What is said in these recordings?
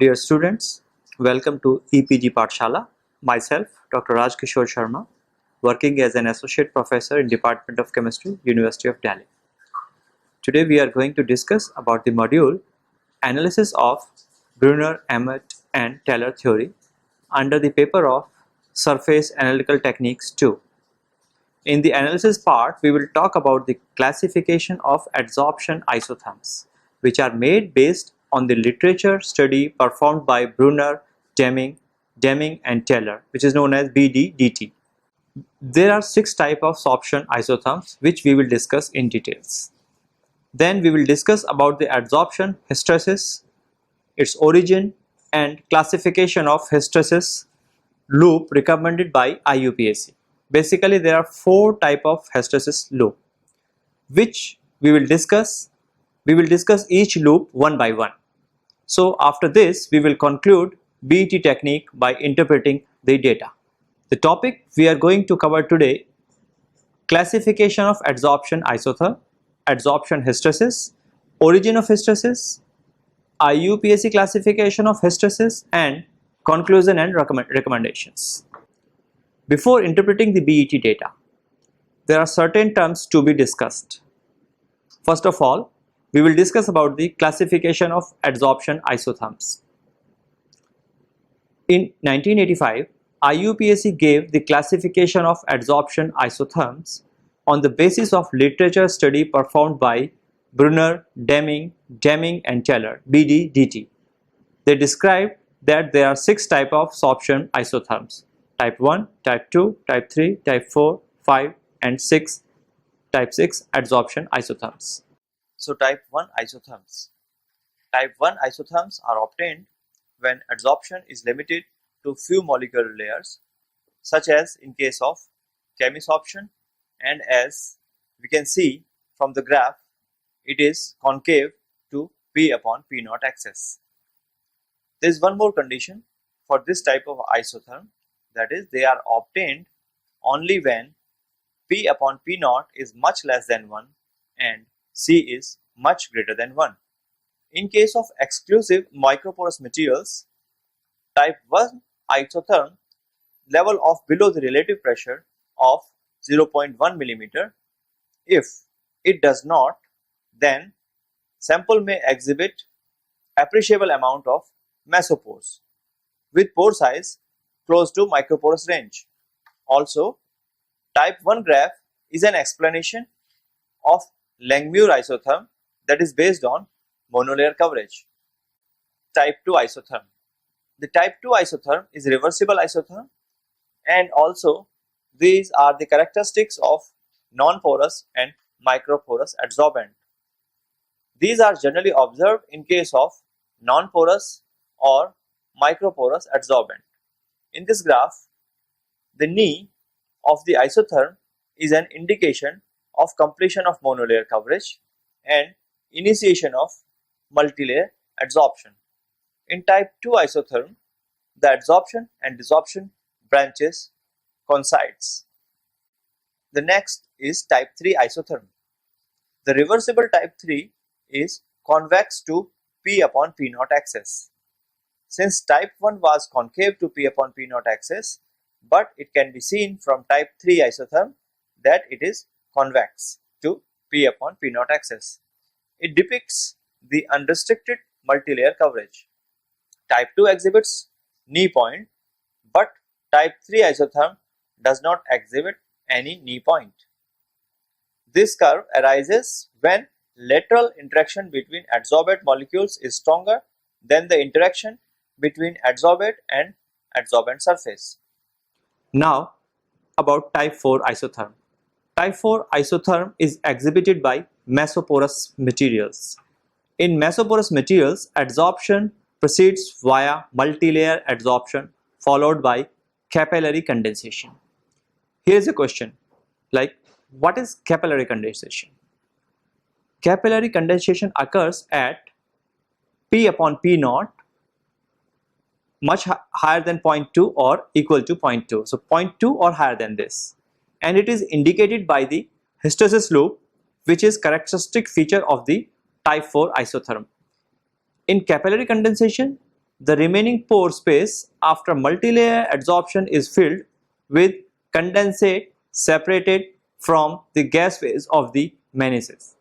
Dear students, welcome to EPG Pathshala. Myself, Dr. Raj Kishore Sharma, working as an Associate Professor in Department of Chemistry, University of Delhi. Today we are going to discuss about the module Analysis of Brunner, Emmett and Taylor Theory under the paper of Surface Analytical Techniques 2. In the analysis part, we will talk about the classification of adsorption isotherms, which are made based on the literature study performed by Brunner, Deming and Taylor, which is known as BD-DT. There are 6 types of sorption isotherms which we will discuss in details. Then we will discuss about the adsorption hysteresis, its origin and classification of hysteresis loop recommended by IUPAC. Basically, there are 4 types of hysteresis loop which we will discuss. We will discuss each loop one by one. So after this, we will conclude BET technique by interpreting the data. The topic we are going to cover today: classification of adsorption isotherm, adsorption hysteresis, origin of hysteresis, IUPAC classification of hysteresis, and conclusion and recommendations. Before interpreting the BET data, there are certain terms to be discussed. First of all, we will discuss about the classification of adsorption isotherms. In 1985, IUPAC gave the classification of adsorption isotherms on the basis of literature study performed by Brunner, Deming and Taylor, BD-DT. They described that there are 6 types of sorption isotherms: type 1, type 2, type 3, type 4, 5 and 6, type 6 adsorption isotherms. So type 1 isotherms. Type 1 isotherms are obtained when adsorption is limited to few molecular layers, such as in case of chemisorption, and as we can see from the graph, it is concave to P upon P naught axis. There is one more condition for this type of isotherm, that is, they are obtained only when P upon P naught is much less than 1 and C is much greater than 1. In case of exclusive microporous materials, type 1 isotherm level of below the relative pressure of 0.1 mm. If it does not, then sample may exhibit appreciable amount of mesopores with pore size close to microporous range. Also, type 1 graph is an explanation of Langmuir isotherm that is based on monolayer coverage. Type 2 isotherm. The type 2 isotherm is reversible isotherm, and also these are the characteristics of non-porous and microporous adsorbent. These are generally observed in case of non-porous or microporous adsorbent. In this graph, the knee of the isotherm is an indication of completion of monolayer coverage and initiation of multilayer adsorption. In type 2 isotherm, the adsorption and desorption branches coincides. The next is type 3 isotherm. The reversible type 3 is convex to P upon P naught axis. Since type 1 was concave to P upon P naught axis, but it can be seen from type 3 isotherm that it is convex to P upon P naught axis. It depicts the unrestricted multilayer coverage. Type 2 exhibits knee point, but type 3 isotherm does not exhibit any knee point. This curve arises when lateral interaction between adsorbate molecules is stronger than the interaction between adsorbate and adsorbent surface. Now about type 4 isotherm. Type 4 isotherm is exhibited by mesoporous materials. In mesoporous materials, adsorption proceeds via multilayer adsorption followed by capillary condensation. Here is a question like, what is capillary condensation? Capillary condensation occurs at P upon P naught much higher than 0.2 or equal to 0.2. So 0.2 or higher than this, and it is indicated by the hysteresis loop, which is characteristic feature of the type 4 isotherm. In capillary condensation, The remaining pore space after multilayer adsorption is filled with condensate separated from the gas phase of the meniscus.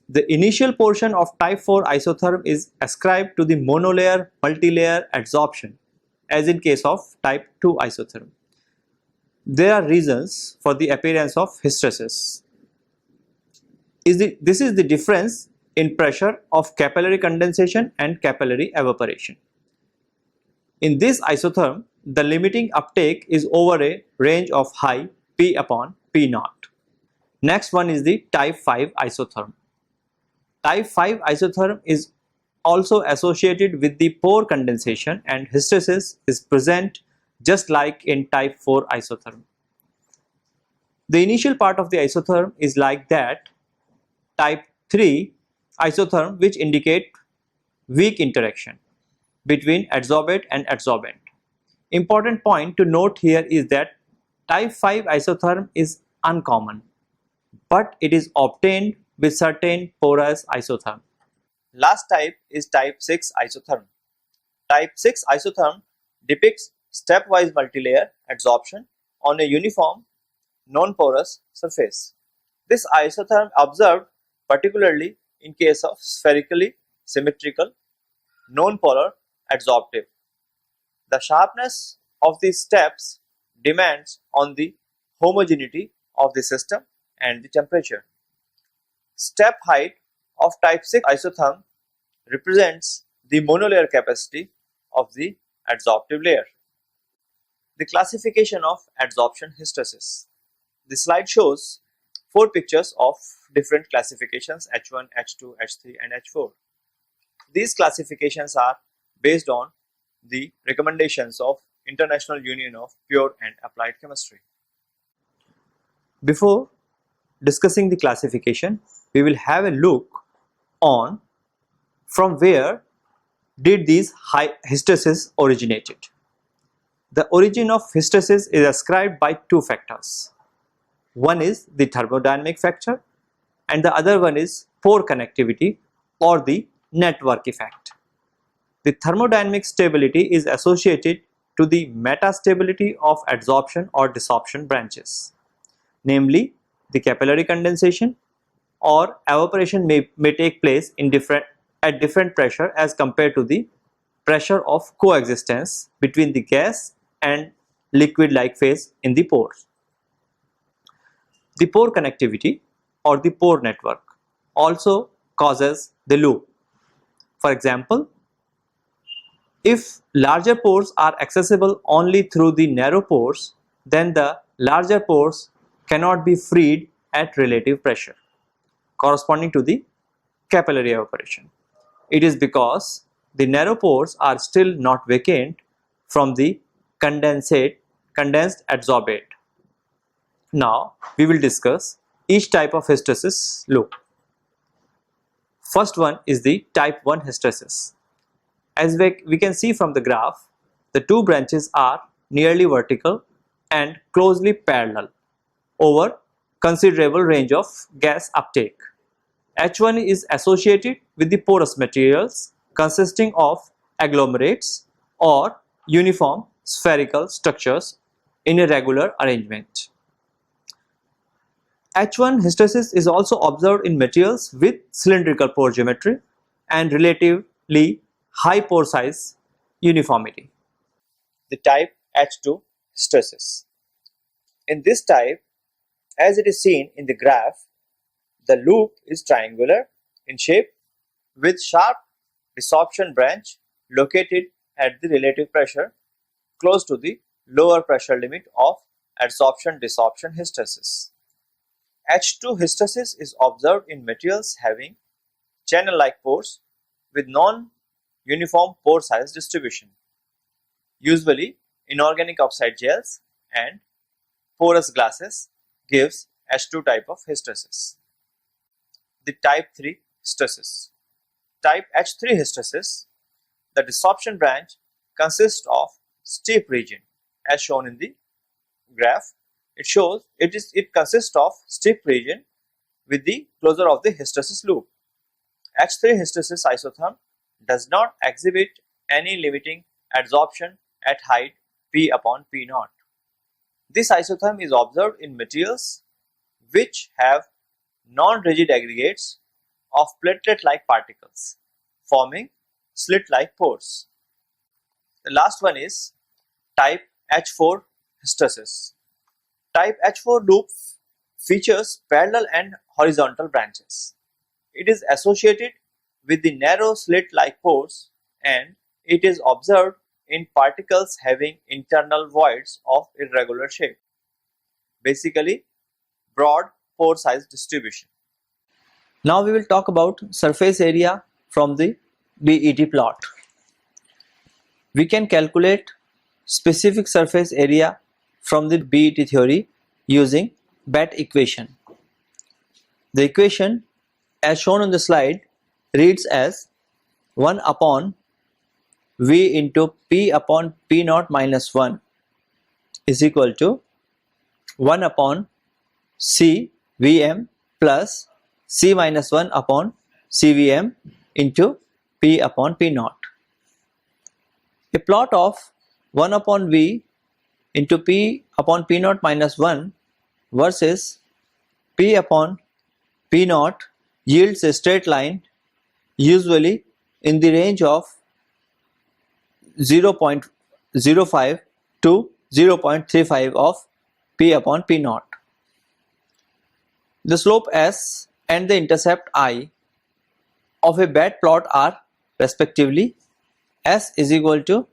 The initial portion of type 4 isotherm is ascribed to the monolayer multilayer adsorption, as in case of type 2 isotherm. There are reasons for the appearance of hysteresis. This is the difference in pressure of capillary condensation and capillary evaporation. In this isotherm, the limiting uptake is over a range of high P upon P naught. Next one is the type 5 isotherm. Type 5 isotherm is also associated with the pore condensation, and hysteresis is present just like in type 4 isotherm. The initial part of the isotherm is like that type 3 isotherm, which indicate weak interaction between adsorbate and adsorbent. Important point to note here is that type 5 isotherm is uncommon, but it is obtained with certain porous isotherm. Last type is type 6 isotherm. Type 6 isotherm depicts stepwise multilayer adsorption on a uniform non-porous surface. This isotherm observed particularly in case of spherically symmetrical non-polar adsorptive. The sharpness of these steps depends on the homogeneity of the system and the temperature. Step height of type 6 isotherm represents the monolayer capacity of the adsorptive layer. The classification of adsorption hysteresis. The slide shows 4 pictures of different classifications: H1, H2, H3 and H4. These classifications are based on the recommendations of International Union of Pure and Applied Chemistry. Before discussing the classification, we will have a look on from where did these hysteresis originated. The origin of hysteresis is ascribed by 2 factors. One is the thermodynamic factor and the other one is pore connectivity or the network effect. The thermodynamic stability is associated to the metastability of adsorption or desorption branches. Namely, the capillary condensation or evaporation may take place at different pressure as compared to the pressure of coexistence between the gas and liquid-like phase in the pores. The pore connectivity or the pore network also causes the loop. For example, if larger pores are accessible only through the narrow pores, then the larger pores cannot be freed at relative pressure, corresponding to the capillary evaporation. It is because the narrow pores are still not vacant from the condensed adsorbate. Now we will discuss each type of hysteresis loop. First one is the type 1 hysteresis. As we can see from the graph, the 2 branches are nearly vertical and closely parallel over considerable range of gas uptake. H1 is associated with the porous materials consisting of agglomerates or uniform spherical structures in a regular arrangement. H1 hysteresis is also observed in materials with cylindrical pore geometry and relatively high pore size uniformity. The type H2 hysteresis. In this type, as it is seen in the graph, the loop is triangular in shape with sharp desorption branch located at the relative pressure close to the lower pressure limit of adsorption-desorption hysteresis. H2 hysteresis is observed in materials having channel-like pores with non-uniform pore size distribution, usually inorganic oxide gels and porous glasses gives H2 type of hysteresis. The type 3 hysteresis. Type H3 hysteresis, the desorption branch consists of steep region as shown in the graph. It consists of steep region with the closure of the hysteresis loop. H3 hysteresis isotherm does not exhibit any limiting adsorption at height P upon P naught. This isotherm is observed in materials which have non-rigid aggregates of platelet-like particles forming slit-like pores. The last one is type H4 hysteresis. Type H4 loop features parallel and horizontal branches. It is associated with the narrow slit-like pores and it is observed in particles having internal voids of irregular shape. Basically, broad pore size distribution. Now we will talk about surface area from the BET plot. We can calculate specific surface area from the BET theory using BET equation. The equation as shown on the slide reads as 1 upon V into P upon P naught minus 1 is equal to 1 upon C Vm plus C minus 1 upon CVm into P upon P naught. A plot of 1 upon V into P upon P naught minus 1 versus P upon P naught yields a straight line usually in the range of 0.05 to 0.35 of P upon P naught. The slope S and the intercept I of a BET plot are respectively S is equal to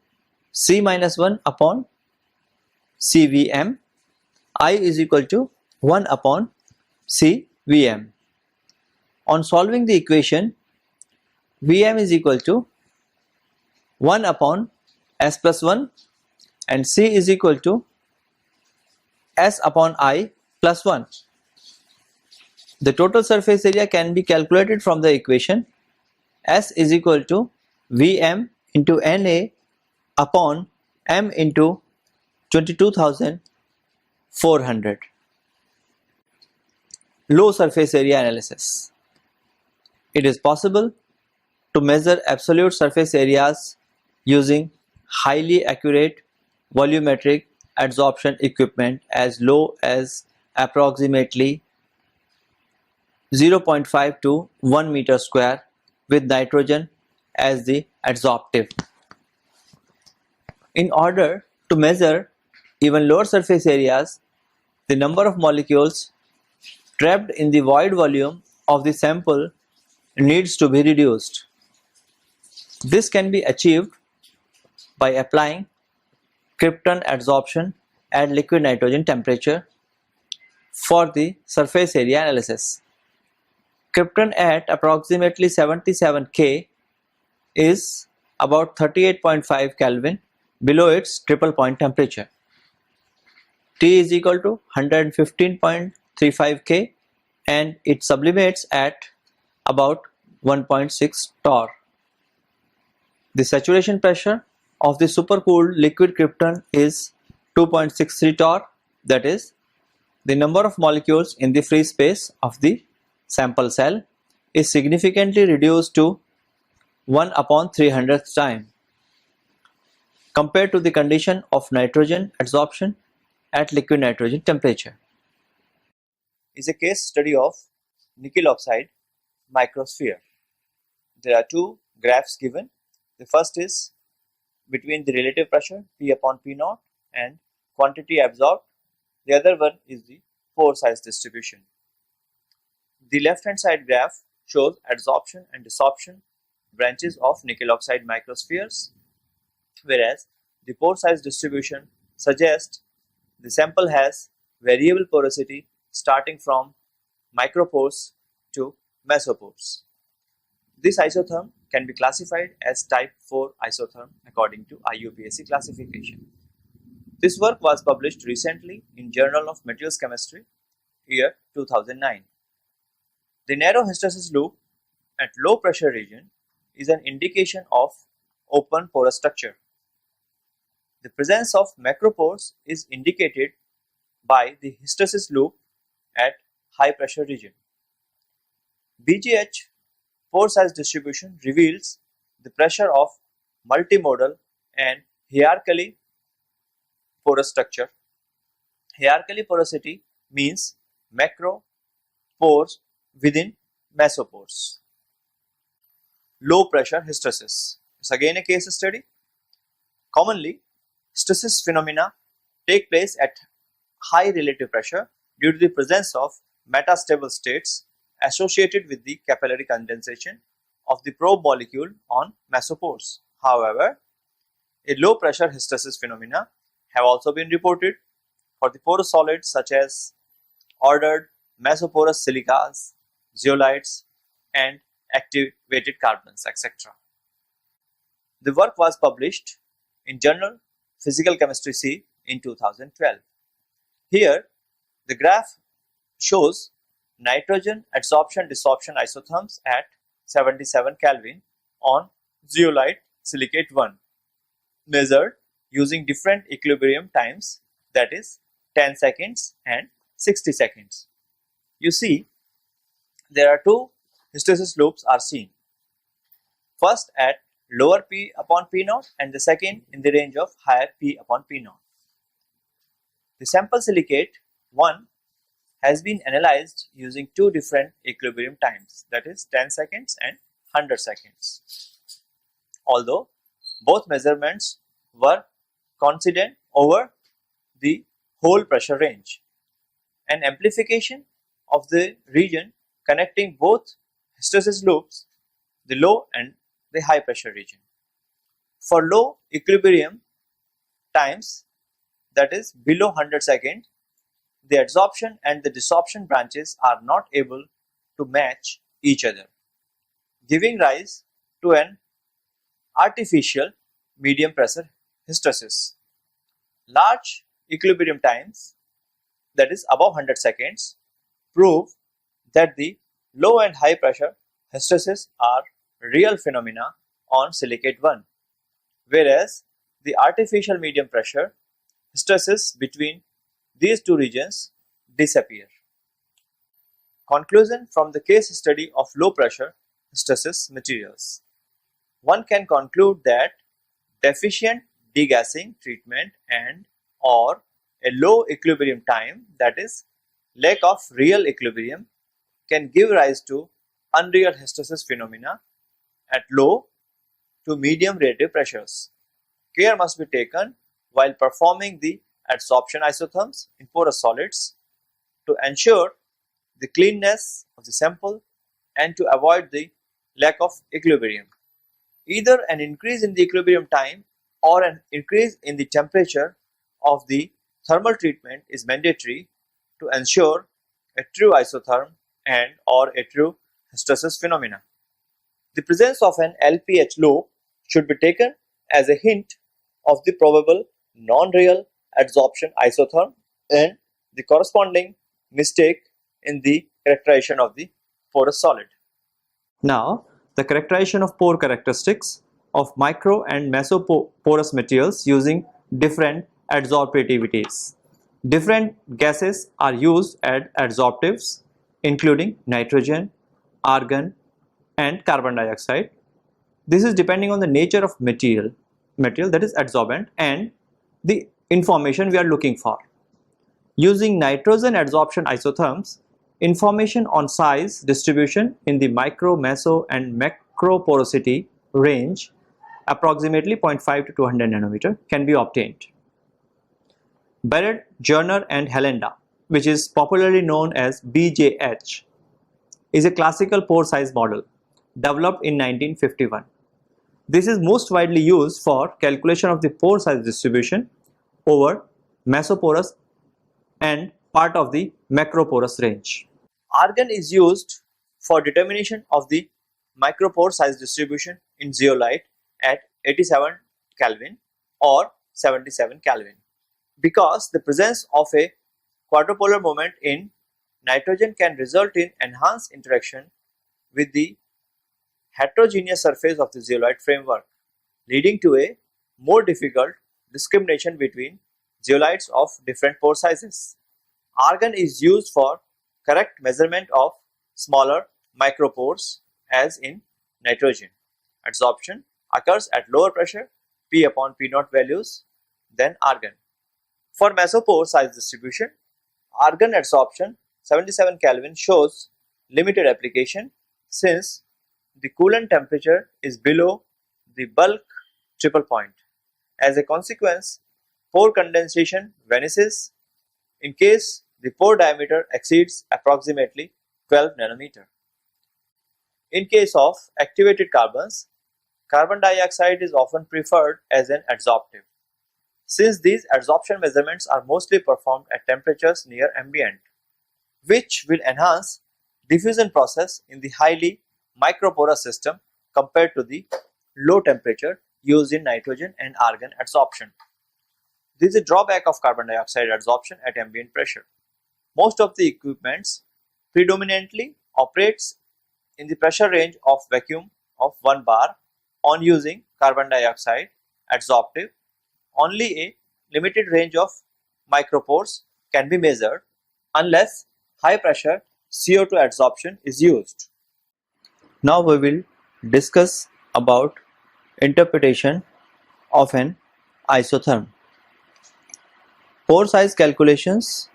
C minus 1 upon CVm, I is equal to 1 upon CVm. On solving the equation, Vm is equal to 1 upon S plus 1 and C is equal to S upon I plus 1. The total surface area can be calculated from the equation S is equal to Vm into Na upon m into 22,400. Low surface area analysis. It is possible to measure absolute surface areas using highly accurate volumetric adsorption equipment as low as approximately 0.5 to 1 meter square with nitrogen as the adsorptive. In order to measure even lower surface areas, the number of molecules trapped in the void volume of the sample needs to be reduced. This can be achieved by applying krypton adsorption at liquid nitrogen temperature for the surface area analysis. Krypton at approximately 77 K is about 38.5 Kelvin below its triple point temperature. T is equal to 115.35 K and it sublimates at about 1.6 torr. The saturation pressure of the supercooled liquid krypton is 2.63 torr, that is, the number of molecules in the free space of the sample cell is significantly reduced to 1 upon 300th time compared to the condition of nitrogen adsorption at liquid nitrogen temperature. Is a case study of nickel oxide microsphere. There are two graphs given. The first is between the relative pressure P upon P naught and quantity absorbed. The other one is the pore size distribution. The left hand side graph shows adsorption and desorption branches of nickel oxide microspheres, whereas the pore size distribution suggests the sample has variable porosity starting from micropores to mesopores. This isotherm can be classified as type 4 isotherm according to IUPAC classification. This work was published recently in Journal of Materials Chemistry, year 2009. The narrow hysteresis loop at low pressure region is an indication of open porous structure. The presence of macropores is indicated by the hysteresis loop at high pressure region. BGH pore size distribution reveals the pressure of multimodal and hierarchically porous structure. Hierarchically porosity means macro pores within mesopores. Low pressure hysteresis. It's again a case study. Commonly, hysteresis phenomena take place at high relative pressure due to the presence of metastable states associated with the capillary condensation of the probe molecule on mesopores. However, a low pressure hysteresis phenomena have also been reported for the porous solids such as ordered mesoporous silicas, zeolites, and activated carbons, etc. The work was published in Journal Physical Chemistry C in 2012. Here, the graph shows nitrogen adsorption-desorption isotherms at 77 Kelvin on zeolite silicate 1, measured using different equilibrium times, that is 10 seconds and 60 seconds. You see, there are two hysteresis loops are seen. First at lower P upon P naught and the second in the range of higher P upon P naught. The sample silicate 1 has been analyzed using two different equilibrium times, that is 10 seconds and 100 seconds. Although both measurements were coincident over the whole pressure range. An amplification of the region connecting both hysteresis loops, the low and the high pressure region. For low equilibrium times, that is below 100 seconds, the adsorption and the desorption branches are not able to match each other, giving rise to an artificial medium pressure hysteresis. Large equilibrium times, that is above 100 seconds, prove that the low and high pressure hysteresis are real phenomena on silicate 1, whereas the artificial medium pressure hysteresis between these two regions disappear. Conclusion from the case study of low pressure hysteresis materials. One can conclude that deficient degassing treatment and or a low equilibrium time, that is lack of real equilibrium, can give rise to unreal hysteresis phenomena at low to medium relative pressures. Care must be taken while performing the adsorption isotherms in porous solids to ensure the cleanness of the sample and to avoid the lack of equilibrium. Either an increase in the equilibrium time or an increase in the temperature of the thermal treatment is mandatory to ensure a true isotherm and or a true hysteresis phenomena. The presence of an LPH loop should be taken as a hint of the probable non-real adsorption isotherm and the corresponding mistake in the characterization of the porous solid. Now, the characterization of pore characteristics of micro and mesoporous materials using different adsorptivities. Different gases are used as adsorptives, including nitrogen, argon, and carbon dioxide. This is depending on the nature of material that is adsorbent and the information we are looking for. Using nitrogen adsorption isotherms, information on size distribution in the micro, meso, and macro porosity range, approximately 0.5 to 200 nanometer, can be obtained. Barrett, Joerner, and Helenda, which is popularly known as BJH, is a classical pore size model developed in 1951. This is most widely used for calculation of the pore size distribution over mesoporous and part of the macroporous range. Argon is used for determination of the micropore size distribution in zeolite at 87 Kelvin or 77 Kelvin. Because the presence of a quadrupolar moment in nitrogen can result in enhanced interaction with the heterogeneous surface of the zeolite framework, leading to a more difficult discrimination between zeolites of different pore sizes. Argon is used for correct measurement of smaller micropores as in nitrogen adsorption occurs at lower pressure, P upon P naught values, than argon. For mesopore size distribution, argon adsorption 77 Kelvin shows limited application since the coolant temperature is below the bulk triple point. As a consequence, pore condensation vanishes in case the pore diameter exceeds approximately 12 nanometer. In case of activated carbons, carbon dioxide is often preferred as an adsorptive, since these adsorption measurements are mostly performed at temperatures near ambient, which will enhance diffusion process in the highly microporous system compared to the low temperature used in nitrogen and argon adsorption. This is a drawback of carbon dioxide adsorption at ambient pressure. Most of the equipments predominantly operates in the pressure range of vacuum of 1 bar on using carbon dioxide adsorptive. Only a limited range of micropores can be measured unless high pressure CO2 adsorption is used. Now we will discuss about interpretation of an isotherm. Pore size calculations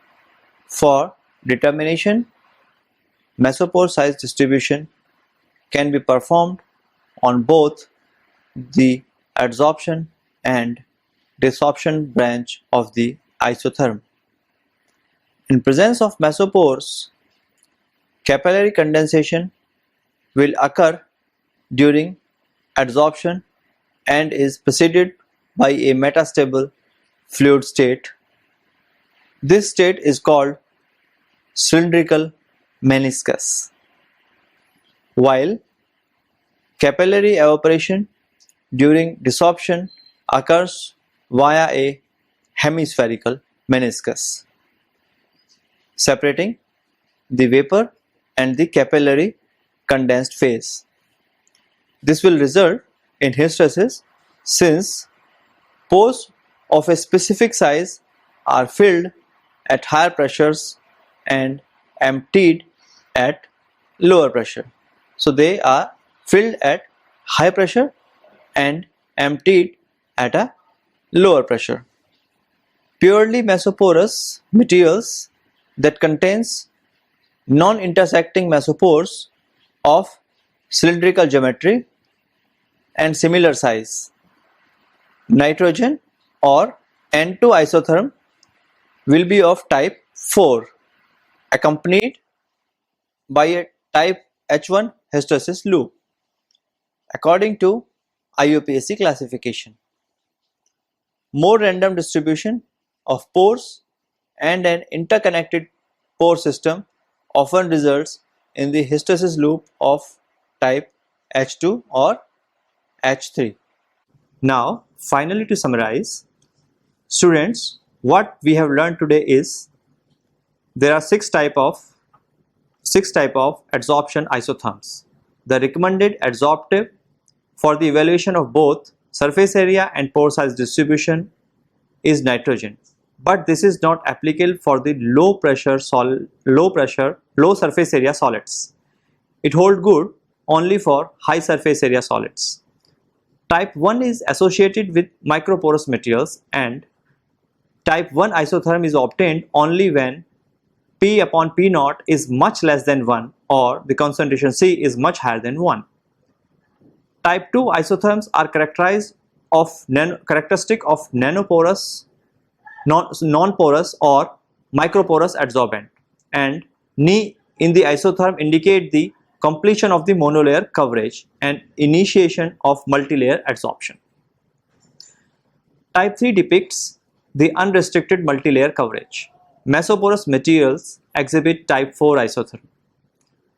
for determination mesopore size distribution can be performed on both the adsorption and desorption branch of the isotherm. In presence of mesopores, capillary condensation will occur during adsorption and is preceded by a metastable fluid state. This state is called cylindrical meniscus, while capillary evaporation during desorption occurs via a hemispherical meniscus, separating the vapor and the capillary condensed phase. This will result in hysteresis since pores of a specific size are filled at higher pressures and emptied at lower pressure. So they are filled at high pressure and emptied at a lower pressure. Purely mesoporous materials that contains non-intersecting mesopores of cylindrical geometry and similar size, nitrogen or N2 isotherm will be of type 4, accompanied by a type H1 hysteresis loop according to IUPAC classification. More random distribution of pores and an interconnected pore system often results in the hysteresis loop of type H2 or H3. Now, finally, to summarize, students, what we have learned today is there are six type of adsorption isotherms. The recommended adsorptive for the evaluation of both surface area and pore size distribution is nitrogen, but this is not applicable for the low surface area solids. It holds good only for high surface area solids. Type 1 is associated with microporous materials, and type 1 isotherm is obtained only when P upon P naught is much less than 1 or the concentration C is much higher than 1. Type 2 isotherms are characteristic of nanoporous, non-porous or microporous adsorbent, and Ni in the isotherm indicate the completion of the monolayer coverage and initiation of multilayer adsorption. Type 3 depicts the unrestricted multilayer coverage. Mesoporous materials exhibit type 4 isotherm.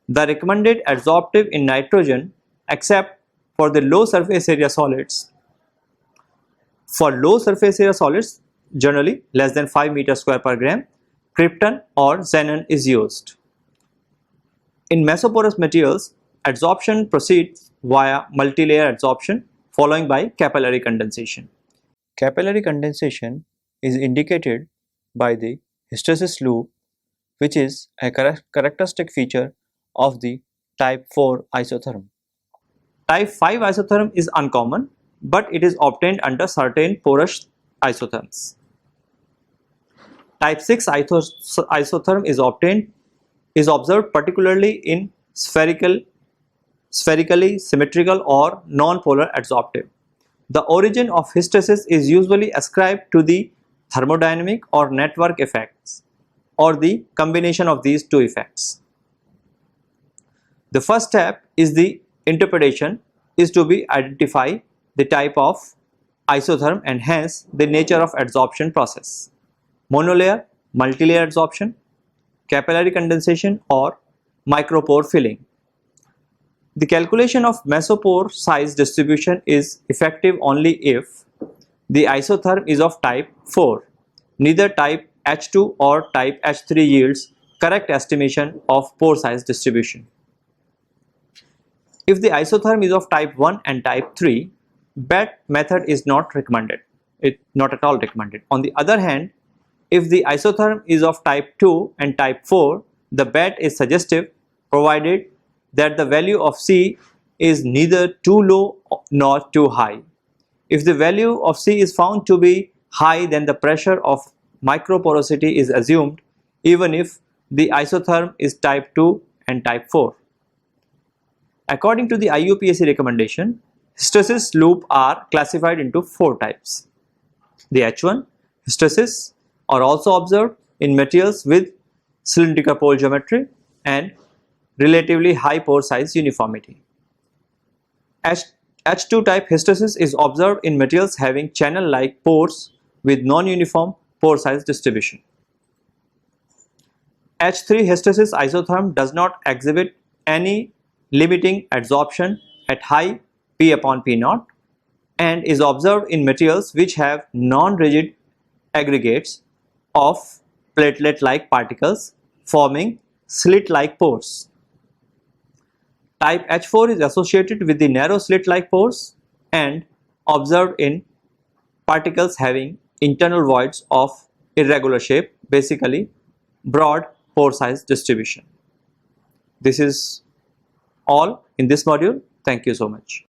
The recommended adsorptive in nitrogen, except for the low surface area solids. For low surface area solids, generally less than 5 meters square per gram, krypton or xenon is used. In mesoporous materials, adsorption proceeds via multilayer adsorption following by capillary condensation. Capillary condensation is indicated by the hysteresis loop, which is a characteristic feature of the type 4 isotherm. Type 5 isotherm is uncommon, but it is obtained under certain porous isotherms. Type 6 isotherm is observed particularly in spherically symmetrical or non-polar adsorptive. The origin of hysteresis is usually ascribed to the thermodynamic or network effects, or the combination of these two effects. The first step is the interpretation is to be identify the type of isotherm and hence the nature of adsorption process: monolayer, multilayer adsorption, capillary condensation, or micropore filling. The calculation of mesopore size distribution is effective only if the isotherm is of type 4. Neither type H2 or type H3 yields correct estimation of pore size distribution. If the isotherm is of type 1 and type 3, BET method is not recommended. It's not at all recommended. On the other hand, if the isotherm is of type 2 and type 4, the BET is suggestive provided that the value of C is neither too low nor too high. If the value of C is found to be high, then the pressure of microporosity is assumed even if the isotherm is type 2 and type 4. According to the IUPAC recommendation, hysteresis loop are classified into 4 types. The H1 hysteresis are also observed in materials with cylindrical pore geometry and relatively high pore size uniformity. H2 type hysteresis is observed in materials having channel-like pores with non-uniform pore size distribution. H3 hysteresis isotherm does not exhibit any limiting adsorption at high P upon P naught and is observed in materials which have non-rigid aggregates of platelet-like particles forming slit-like pores. Type H4 is associated with the narrow slit-like pores and observed in particles having internal voids of irregular shape, basically broad pore size distribution. This is all in this module. Thank you so much.